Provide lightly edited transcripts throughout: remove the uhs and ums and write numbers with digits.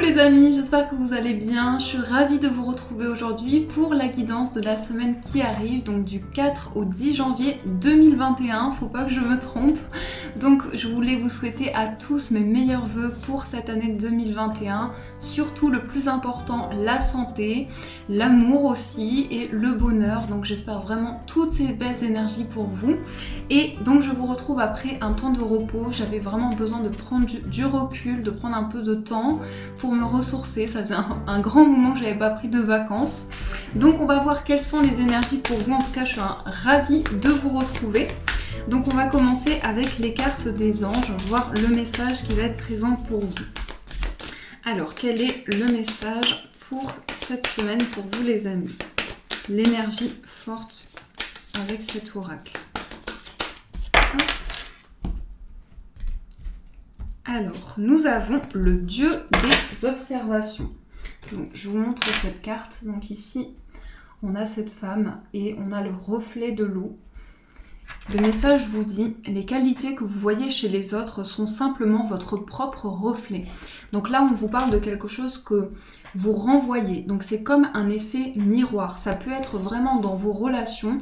les amis, j'espère que vous allez bien. Je suis ravie de vous retrouver aujourd'hui pour la guidance de la semaine qui arrive, donc du 4 au 10 janvier 2021, faut pas que je me trompe. Donc je voulais vous souhaiter à tous mes meilleurs vœux pour cette année 2021, surtout le plus important, la santé, l'amour aussi et le bonheur. Donc j'espère vraiment toutes ces belles énergies pour vous. Et donc je vous retrouve après un temps de repos. J'avais vraiment besoin de prendre du recul, de prendre un peu de temps pour me ressourcer. Ça faisait un grand moment que j'avais pas pris de vacances. Donc on va voir quelles sont les énergies pour vous. En tout cas, je suis ravie de vous retrouver. Donc on va commencer avec les cartes des anges. On va voir le message qui va être présent pour vous. Alors, quel est le message pour cette semaine pour vous les amis? L'énergie forte avec cet oracle. Alors, nous avons le dieu des observations. Donc, je vous montre cette carte. Donc ici, on a cette femme et on a le reflet de l'eau. Le message vous dit, les qualités que vous voyez chez les autres sont simplement votre propre reflet. Donc là, on vous parle de quelque chose que vous renvoyez. Donc c'est comme un effet miroir. Ça peut être vraiment dans vos relations.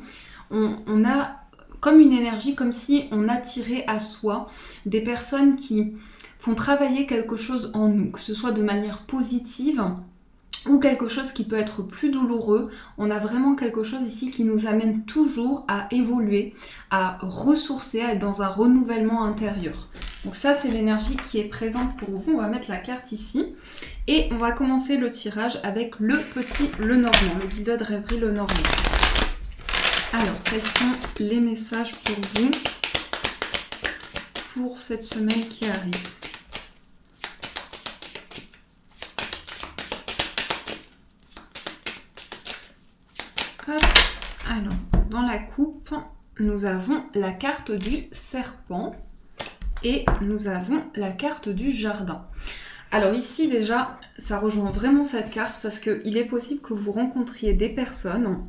On a comme une énergie, comme si on attirait à soi des personnes qui font travailler quelque chose en nous, que ce soit de manière positive ou quelque chose qui peut être plus douloureux. On a vraiment quelque chose ici qui nous amène toujours à évoluer, à ressourcer, à être dans un renouvellement intérieur. Donc ça, c'est l'énergie qui est présente pour vous. On va mettre la carte ici et on va commencer le tirage avec le petit Lenormand, le guide de rêverie Lenormand. Alors, quels sont les messages pour vous pour cette semaine qui arrive? Hop. Alors, dans la coupe, nous avons la carte du serpent et nous avons la carte du jardin. Alors ici déjà, ça rejoint vraiment cette carte parce qu'il est possible que vous rencontriez des personnes.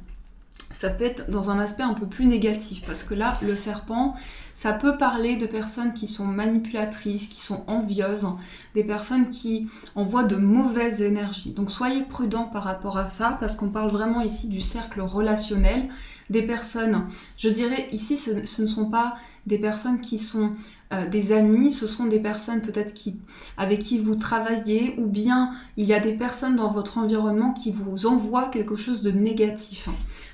Ça peut être dans un aspect un peu plus négatif parce que là, le serpent, ça peut parler de personnes qui sont manipulatrices, qui sont envieuses, des personnes qui envoient de mauvaises énergies. Donc soyez prudents par rapport à ça parce qu'on parle vraiment ici du cercle relationnel, des personnes, je dirais ici ce ne sont pas des personnes qui sont des amis, ce sont des personnes peut-être avec qui vous travaillez ou bien il y a des personnes dans votre environnement qui vous envoient quelque chose de négatif.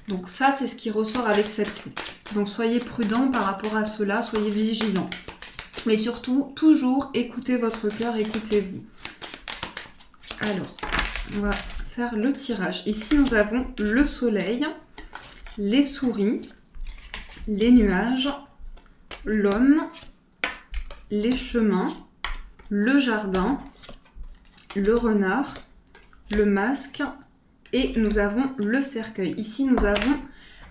Donc ça, c'est ce qui ressort avec cette coupe. Donc soyez prudents par rapport à cela, soyez vigilants. Mais surtout, toujours écoutez votre cœur, écoutez-vous. Alors, on va faire le tirage. Ici, nous avons le soleil, les souris, les nuages, l'homme, les chemins, le jardin, le renard, le masque et nous avons le cercueil. Ici, nous avons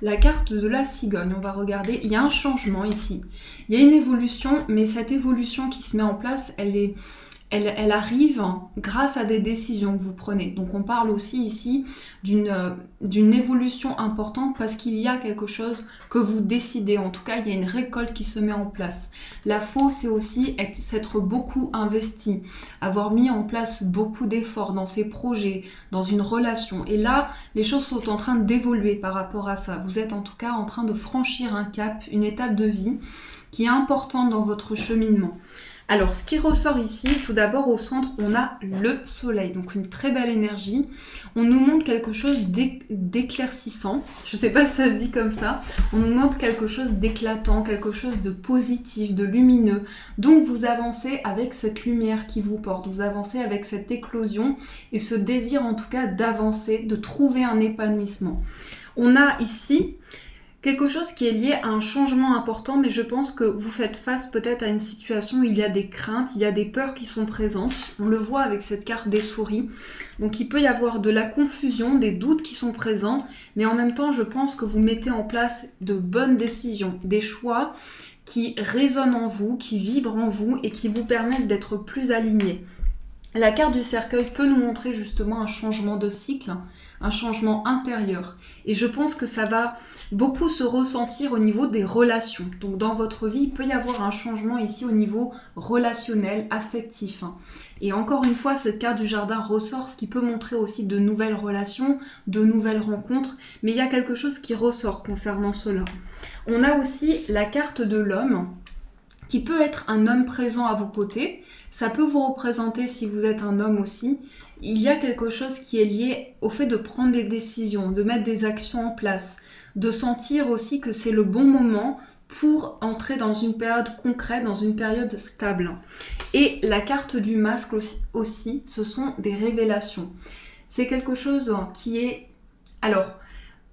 la carte de la cigogne. On va regarder, il y a un changement ici. Il y a une évolution, mais cette évolution qui se met en place, elle arrive grâce à des décisions que vous prenez. Donc on parle aussi ici d'une évolution importante parce qu'il y a quelque chose que vous décidez. En tout cas, il y a une récolte qui se met en place. La faux, c'est aussi s'être beaucoup investi, avoir mis en place beaucoup d'efforts dans ses projets, dans une relation. Et là, les choses sont en train d'évoluer par rapport à ça. Vous êtes en tout cas en train de franchir un cap, une étape de vie qui est importante dans votre cheminement. Alors, ce qui ressort ici, tout d'abord au centre, on a le soleil, donc une très belle énergie. On nous montre quelque chose d'éclaircissant, je ne sais pas si ça se dit comme ça. On nous montre quelque chose d'éclatant, quelque chose de positif, de lumineux. Donc, vous avancez avec cette lumière qui vous porte, vous avancez avec cette éclosion et ce désir en tout cas d'avancer, de trouver un épanouissement. On a ici quelque chose qui est lié à un changement important, mais je pense que vous faites face peut-être à une situation où il y a des craintes, il y a des peurs qui sont présentes. On le voit avec cette carte des souris. Donc il peut y avoir de la confusion, des doutes qui sont présents, mais en même temps, je pense que vous mettez en place de bonnes décisions, des choix qui résonnent en vous, qui vibrent en vous et qui vous permettent d'être plus alignés. La carte du cercueil peut nous montrer justement un changement de cycle, un changement intérieur. Et je pense que ça va beaucoup se ressentir au niveau des relations. Donc dans votre vie, il peut y avoir un changement ici au niveau relationnel, affectif. Et encore une fois, cette carte du jardin ressort, ce qui peut montrer aussi de nouvelles relations, de nouvelles rencontres. Mais il y a quelque chose qui ressort concernant cela. On a aussi la carte de l'homme, qui peut être un homme présent à vos côtés. Ça peut vous représenter si vous êtes un homme aussi. Il y a quelque chose qui est lié au fait de prendre des décisions, de mettre des actions en place, de sentir aussi que c'est le bon moment pour entrer dans une période concrète, dans une période stable. Et la carte du masque aussi, ce sont des révélations. C'est quelque chose qui est... Alors,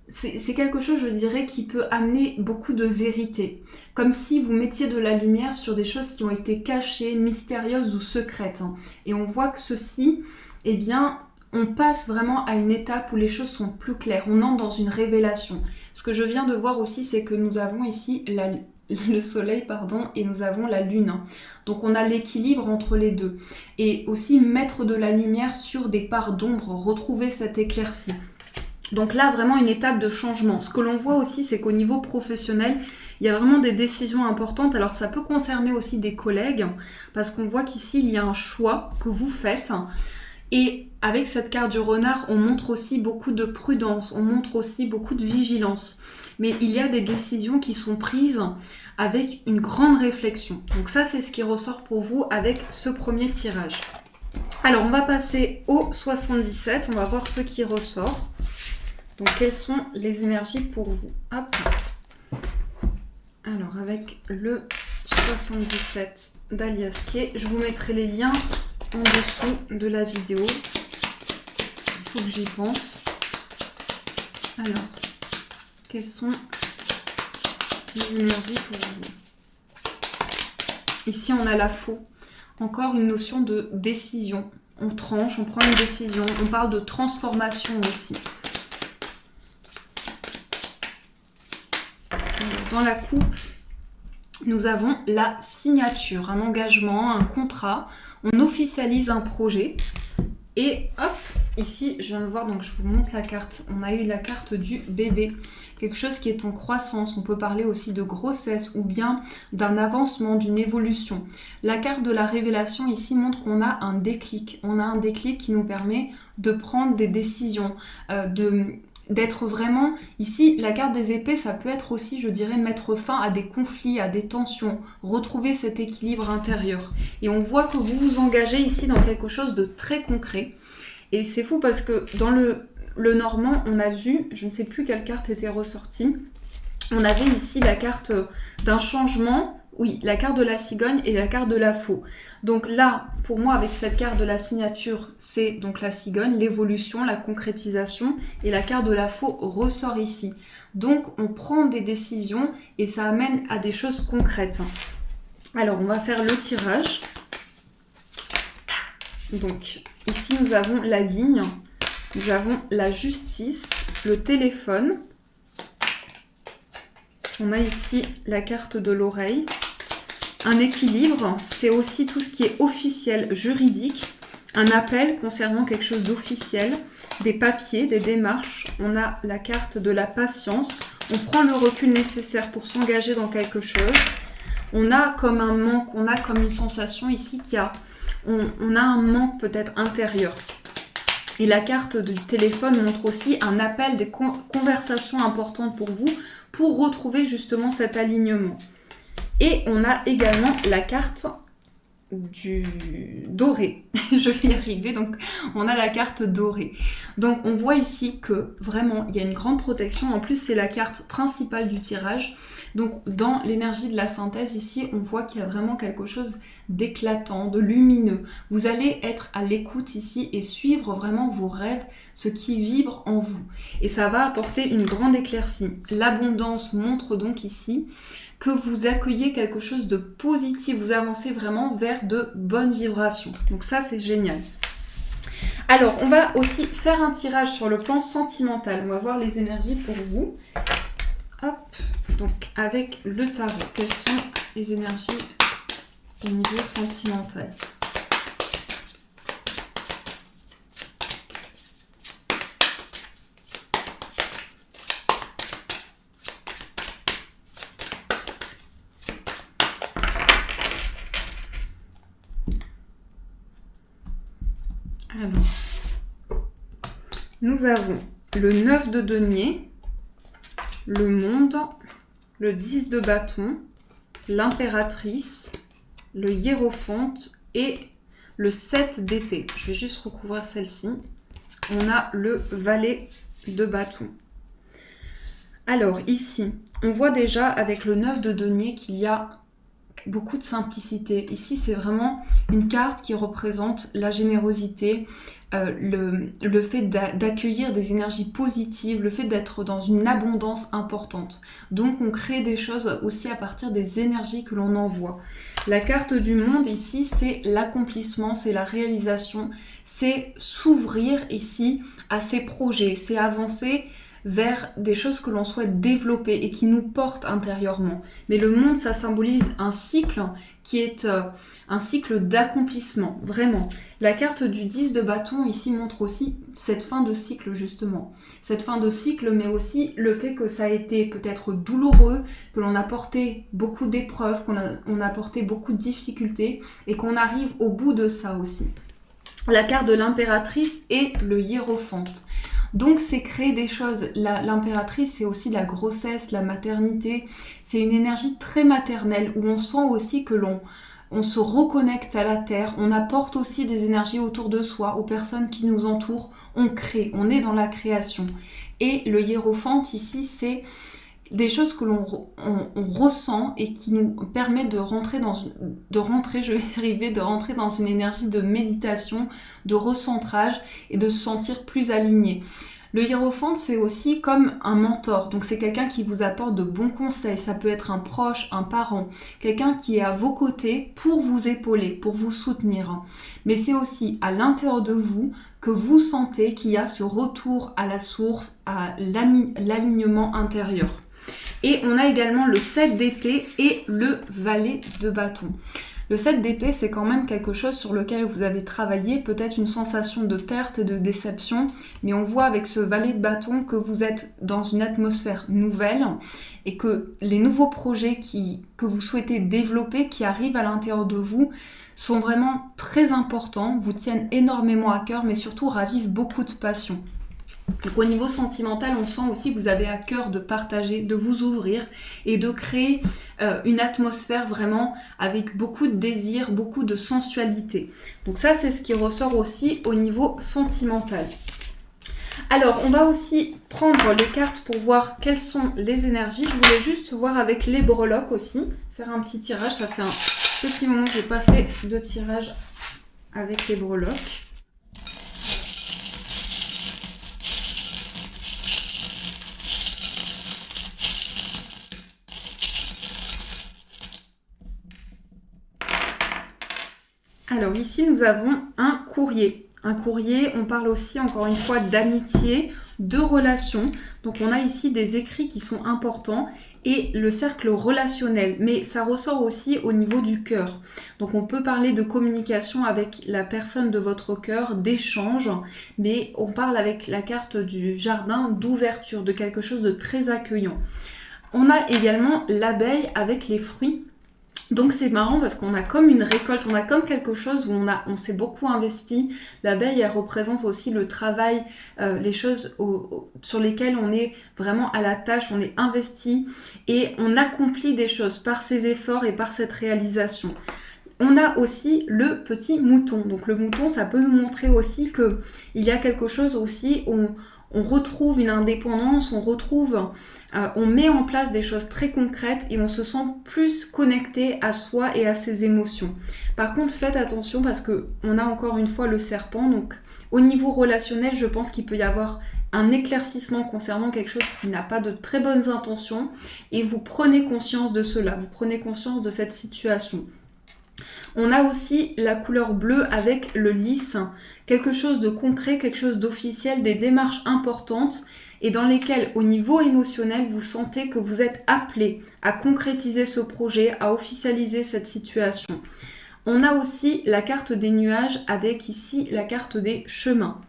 c'est quelque chose, je dirais, qui peut amener beaucoup de vérité. Comme si vous mettiez de la lumière sur des choses qui ont été cachées, mystérieuses ou secrètes. Et on voit que ceci, eh bien, on passe vraiment à une étape où les choses sont plus claires. On entre dans une révélation. Ce que je viens de voir aussi, c'est que nous avons ici le soleil, et nous avons la lune. Donc on a l'équilibre entre les deux. Et aussi mettre de la lumière sur des parts d'ombre, retrouver cette éclaircie. Donc là, vraiment une étape de changement. Ce que l'on voit aussi, c'est qu'au niveau professionnel, il y a vraiment des décisions importantes. Alors ça peut concerner aussi des collègues, parce qu'on voit qu'ici, il y a un choix que vous faites. Et avec cette carte du renard, on montre aussi beaucoup de prudence, on montre aussi beaucoup de vigilance. Mais il y a des décisions qui sont prises avec une grande réflexion. Donc ça, c'est ce qui ressort pour vous avec ce premier tirage. Alors, on va passer au 77. On va voir ce qui ressort. Donc, quelles sont les énergies pour vous? Hop. Alors, avec le 77 d'Alias Kay, je vous mettrai les liens en dessous de la vidéo. Il faut que j'y pense. Alors, quelles sont les énergies pour vous? Ici, on a la faux. Encore une notion de décision. On tranche, on prend une décision. On parle de transformation aussi. Dans la coupe, nous avons la signature, un engagement, un contrat. On officialise un projet. Et hop, ici, je viens de voir, donc je vous montre la carte. On a eu la carte du bébé. Quelque chose qui est en croissance. On peut parler aussi de grossesse ou bien d'un avancement, d'une évolution. La carte de la révélation ici montre qu'on a un déclic. On a un déclic qui nous permet de prendre des décisions, d'être vraiment... Ici, la carte des épées, ça peut être aussi, je dirais, mettre fin à des conflits, à des tensions, retrouver cet équilibre intérieur. Et on voit que vous vous engagez ici dans quelque chose de très concret. Et c'est fou parce que dans le normand, on a vu, je ne sais plus quelle carte était ressortie, on avait ici la carte d'un changement, oui, la carte de la cigogne et la carte de la faux. Donc là, pour moi, avec cette carte de la signature, c'est donc la cigogne, l'évolution, la concrétisation, et la carte de la faux ressort ici. Donc, on prend des décisions et ça amène à des choses concrètes. Alors, on va faire le tirage. Donc, ici, nous avons la ligne, nous avons la justice, le téléphone. On a ici la carte de l'oreille. Un équilibre, c'est aussi tout ce qui est officiel, juridique. Un appel concernant quelque chose d'officiel, des papiers, des démarches. On a la carte de la patience. On prend le recul nécessaire pour s'engager dans quelque chose. On a comme un manque, on a comme une sensation ici on a un manque peut-être intérieur. Et la carte du téléphone montre aussi un appel, des conversations importantes pour vous, pour retrouver justement cet alignement. Et on a également la carte du doré. Je vais y arriver. Donc, on a la carte dorée. Donc, on voit ici que vraiment, il y a une grande protection. En plus, c'est la carte principale du tirage. Donc, dans l'énergie de la synthèse, ici, on voit qu'il y a vraiment quelque chose d'éclatant, de lumineux. Vous allez être à l'écoute ici et suivre vraiment vos rêves, ce qui vibre en vous. Et ça va apporter une grande éclaircie. L'abondance montre donc ici que vous accueillez quelque chose de positif, vous avancez vraiment vers de bonnes vibrations. Donc ça, c'est génial. Alors, on va aussi faire un tirage sur le plan sentimental. On va voir les énergies pour vous. Hop, donc avec le tarot, quelles sont les énergies au niveau sentimental? Alors, nous avons le 9 de denier, le monde, le 10 de bâton, l'impératrice, le hiérophante et le 7 d'épée. Je vais juste recouvrir celle-ci. On a le valet de bâton. Alors ici, on voit déjà avec le 9 de denier qu'il y a beaucoup de simplicité. Ici, c'est vraiment une carte qui représente la générosité, le fait d'accueillir des énergies positives, le fait d'être dans une abondance importante. Donc, on crée des choses aussi à partir des énergies que l'on envoie. La carte du monde ici, c'est l'accomplissement, c'est la réalisation, c'est s'ouvrir ici à ses projets, c'est avancer vers des choses que l'on souhaite développer et qui nous portent intérieurement. Mais le monde, ça symbolise un cycle qui est un cycle d'accomplissement, vraiment. La carte du 10 de bâton ici montre aussi cette fin de cycle justement. Cette fin de cycle, mais aussi le fait que ça a été peut-être douloureux, que l'on a porté beaucoup d'épreuves, qu'on a porté beaucoup de difficultés et qu'on arrive au bout de ça aussi. La carte de l'impératrice et le hiérophante. Donc, c'est créer des choses. L'impératrice, c'est aussi la grossesse, la maternité. C'est une énergie très maternelle où on sent aussi que on se reconnecte à la terre. On apporte aussi des énergies autour de soi, aux personnes qui nous entourent. On crée, on est dans la création. Et le hiérophante, ici, c'est des choses que l'on ressent et qui nous permet de rentrer dans une énergie de méditation, de recentrage et de se sentir plus aligné. Le hiérophante, c'est aussi comme un mentor, donc c'est quelqu'un qui vous apporte de bons conseils, ça peut être un proche, un parent, quelqu'un qui est à vos côtés pour vous épauler, pour vous soutenir. Mais c'est aussi à l'intérieur de vous que vous sentez qu'il y a ce retour à la source, à l'alignement intérieur. Et on a également le 7 d'épée et le valet de bâton. Le 7 d'épée, c'est quand même quelque chose sur lequel vous avez travaillé, peut-être une sensation de perte et de déception, mais on voit avec ce valet de bâton que vous êtes dans une atmosphère nouvelle et que les nouveaux projets que vous souhaitez développer, qui arrivent à l'intérieur de vous, sont vraiment très importants, vous tiennent énormément à cœur, mais surtout ravivent beaucoup de passion. Donc au niveau sentimental, on sent aussi que vous avez à cœur de partager, de vous ouvrir et de créer une atmosphère vraiment avec beaucoup de désir, beaucoup de sensualité. Donc ça, c'est ce qui ressort aussi au niveau sentimental. Alors, on va aussi prendre les cartes pour voir quelles sont les énergies. Je voulais juste voir avec les breloques aussi, faire un petit tirage. Ça fait un petit moment que je n'ai pas fait de tirage avec les breloques. Alors ici, nous avons un courrier. Un courrier, on parle aussi encore une fois d'amitié, de relations. Donc on a ici des écrits qui sont importants et le cercle relationnel. Mais ça ressort aussi au niveau du cœur. Donc on peut parler de communication avec la personne de votre cœur, d'échange. Mais on parle avec la carte du jardin d'ouverture, de quelque chose de très accueillant. On a également l'abeille avec les fruits. Donc c'est marrant parce qu'on a comme une récolte, on a comme quelque chose où on s'est beaucoup investi. L'abeille, elle représente aussi le travail, les choses sur lesquelles on est vraiment à la tâche, on est investi et on accomplit des choses par ses efforts et par cette réalisation. On a aussi le petit mouton. Donc le mouton, ça peut nous montrer aussi qu'il y a quelque chose aussi où on retrouve une indépendance, on met en place des choses très concrètes et on se sent plus connecté à soi et à ses émotions. Par contre, faites attention parce qu'on a encore une fois le serpent. Donc, au niveau relationnel, je pense qu'il peut y avoir un éclaircissement concernant quelque chose qui n'a pas de très bonnes intentions et vous prenez conscience de cela, vous prenez conscience de cette situation. On a aussi la couleur bleue avec le lys, quelque chose de concret, quelque chose d'officiel, des démarches importantes et dans lesquelles au niveau émotionnel vous sentez que vous êtes appelé à concrétiser ce projet, à officialiser cette situation. On a aussi la carte des nuages avec ici la carte des chemins.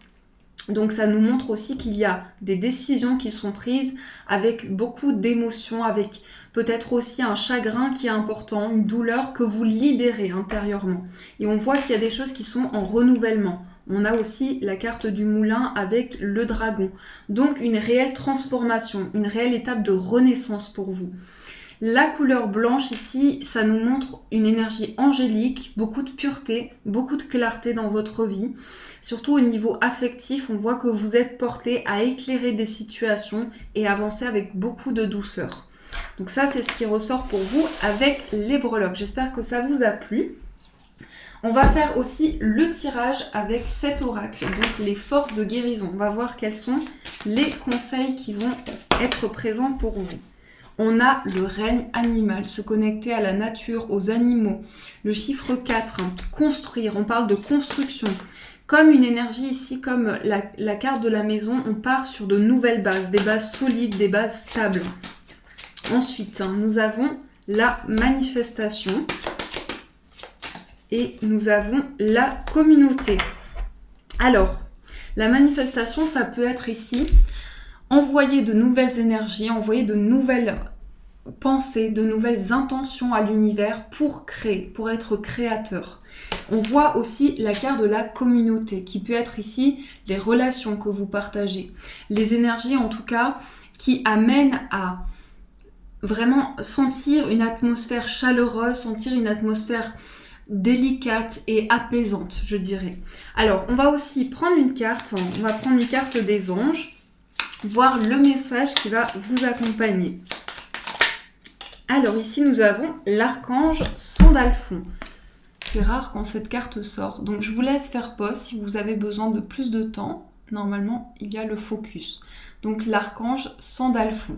Donc ça nous montre aussi qu'il y a des décisions qui sont prises avec beaucoup d'émotions, avec peut-être aussi un chagrin qui est important, une douleur que vous libérez intérieurement. Et on voit qu'il y a des choses qui sont en renouvellement. On a aussi la carte du moulin avec le dragon. Donc une réelle transformation, une réelle étape de renaissance pour vous. La couleur blanche ici, ça nous montre une énergie angélique, beaucoup de pureté, beaucoup de clarté dans votre vie. Surtout au niveau affectif, on voit que vous êtes porté à éclairer des situations et avancer avec beaucoup de douceur. Donc ça, c'est ce qui ressort pour vous avec les breloques. J'espère que ça vous a plu. On va faire aussi le tirage avec cet oracle, donc les forces de guérison. On va voir quels sont les conseils qui vont être présents pour vous. On a le règne animal, se connecter à la nature, aux animaux. Le chiffre 4, construire, on parle de construction. Comme une énergie ici, comme la carte de la maison, on part sur de nouvelles bases, des bases solides, des bases stables. Ensuite, nous avons la manifestation et nous avons la communauté. Alors, la manifestation, ça peut être ici envoyer de nouvelles énergies, envoyer de nouvelles pensées, de nouvelles intentions à l'univers pour créer, pour être créateur. On voit aussi la carte de la communauté qui peut être ici les relations que vous partagez. Les énergies en tout cas qui amènent à vraiment sentir une atmosphère chaleureuse, sentir une atmosphère délicate et apaisante, je dirais. Alors, on va aussi prendre une carte, on va prendre une carte des anges, voir le message qui va vous accompagner. Alors ici, nous avons l'archange Sandalphon. C'est rare quand cette carte sort. Donc je vous laisse faire pause si vous avez besoin de plus de temps. Normalement, il y a le focus. Donc l'archange Sandalphon.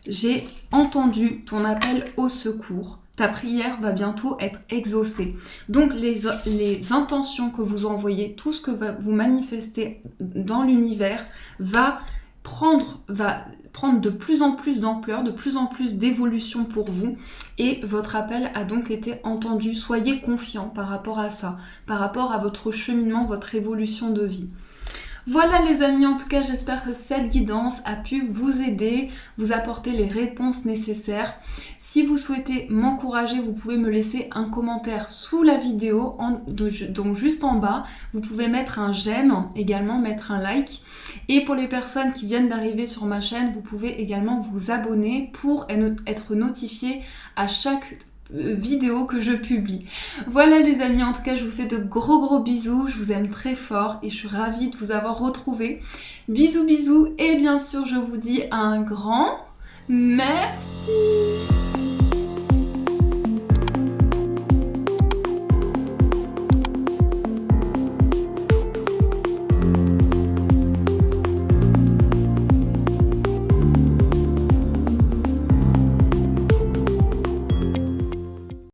J'ai entendu ton appel au secours. Ta prière va bientôt être exaucée. Donc les intentions que vous envoyez, tout ce que vous manifestez dans l'univers va prendre de plus en plus d'ampleur, de plus en plus d'évolution pour vous et votre appel a donc été entendu. Soyez confiants par rapport à ça, par rapport à votre cheminement, votre évolution de vie. Voilà les amis, en tout cas j'espère que cette guidance a pu vous aider, vous apporter les réponses nécessaires. Si vous souhaitez m'encourager, vous pouvez me laisser un commentaire sous la vidéo, donc juste en bas. Vous pouvez mettre un j'aime, également mettre un like. Et pour les personnes qui viennent d'arriver sur ma chaîne, vous pouvez également vous abonner pour être notifié à chaque vidéo que je publie. Voilà les amis, en tout cas je vous fais de gros bisous, je vous aime très fort et je suis ravie de vous avoir retrouvé. Bisous et bien sûr je vous dis un grand merci.